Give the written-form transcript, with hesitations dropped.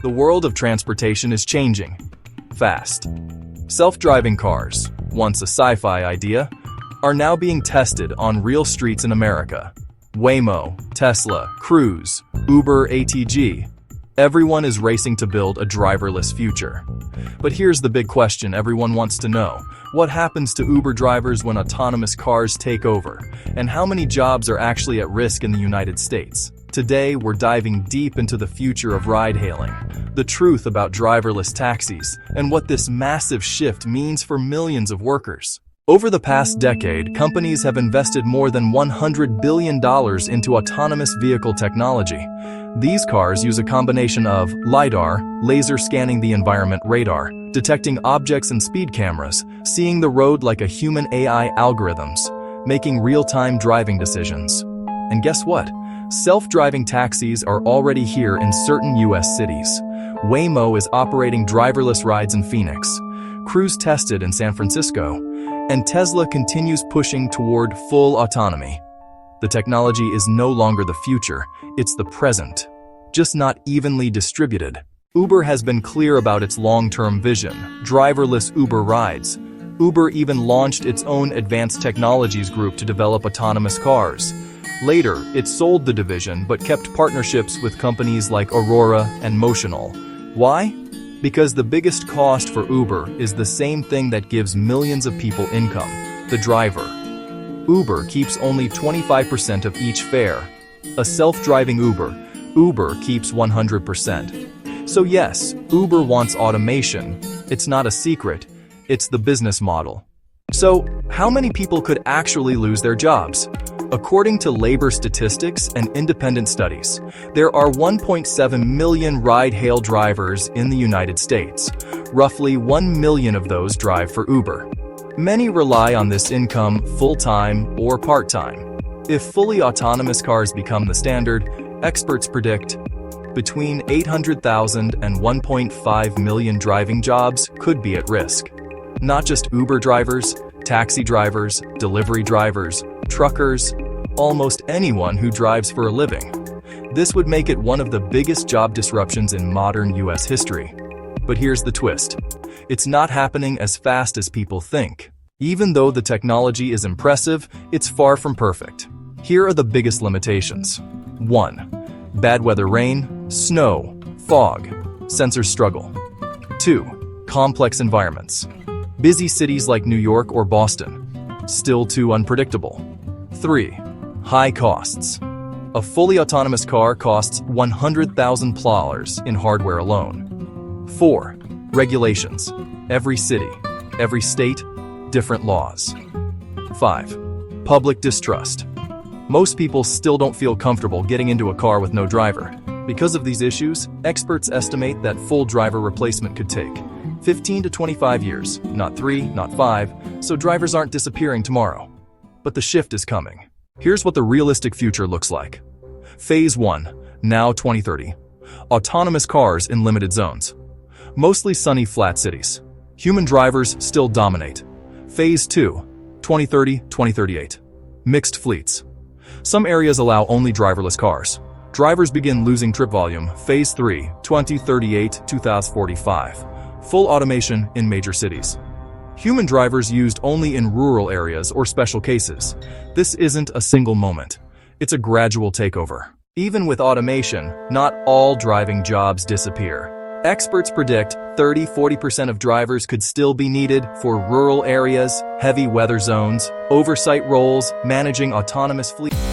The world of transportation is changing fast. Self-driving cars, once a sci-fi idea, are now being tested on real streets in America. Waymo, Tesla, Cruise, Uber, ATG. Everyone is racing to build a driverless future. But here's the big question everyone wants to know. What happens to Uber drivers when autonomous cars take over? And how many jobs are actually at risk in the United States? Today, we're diving deep into the future of ride-hailing, the truth about driverless taxis, and what this massive shift means for millions of workers. Over the past decade, companies have invested more than $100 billion into autonomous vehicle technology. These cars use a combination of LiDAR, laser scanning the environment radar, detecting objects and speed cameras, seeing the road like a human AI algorithms, making real-time driving decisions. And guess what? Self-driving taxis are already here in certain US cities. Waymo is operating driverless rides in Phoenix. Cruise tested in San Francisco. And Tesla continues pushing toward full autonomy. The technology is no longer the future, it's the present, just not evenly distributed. Uber has been clear about its long-term vision, driverless Uber rides. Uber even launched its own advanced technologies group to develop autonomous cars. Later, it sold the division but kept partnerships with companies like Aurora and Motional. Why? Because the biggest cost for Uber is the same thing that gives millions of people income, the driver. Uber keeps only 25% of each fare. A self-driving Uber keeps 100%. So yes, Uber wants automation. It's not a secret, it's the business model. So, how many people could actually lose their jobs? According to labor statistics and independent studies, there are 1.7 million ride-hail drivers in the United States. Roughly 1 million of those drive for Uber. Many rely on this income full-time or part-time. If fully autonomous cars become the standard, experts predict between 800,000 and 1.5 million driving jobs could be at risk. Not just Uber drivers, taxi drivers, delivery drivers, truckers, almost anyone who drives for a living. This would make it one of the biggest job disruptions in modern US history. But here's the twist. It's not happening as fast as people think. Even though the technology is impressive, it's far from perfect. Here are the biggest limitations. 1. Bad weather rain, snow, fog, sensors struggle. 2. Complex environments. Busy cities like New York or Boston. Still too unpredictable. 3. High costs. A fully autonomous car costs $100,000 in hardware alone. 4. Regulations. Every city, every state, different laws. 5. Public distrust. Most people still don't feel comfortable getting into a car with no driver. Because of these issues, experts estimate that full driver replacement could take 15 to 25 years, not 3, not 5, so drivers aren't disappearing tomorrow. But the shift is coming. Here's what the realistic future looks like. Phase 1, now 2030. Autonomous cars in limited zones. Mostly sunny flat cities. Human drivers still dominate. Phase 2, 2030-2038. Mixed fleets. Some areas allow only driverless cars. Drivers begin losing trip volume. Phase 3, 2038-2045. Full automation in major cities. Human drivers used only in rural areas or special cases. This isn't a single moment. It's a gradual takeover. Even with automation, not all driving jobs disappear. Experts predict 30–40% of drivers could still be needed for rural areas, heavy weather zones, oversight roles, managing autonomous fleets.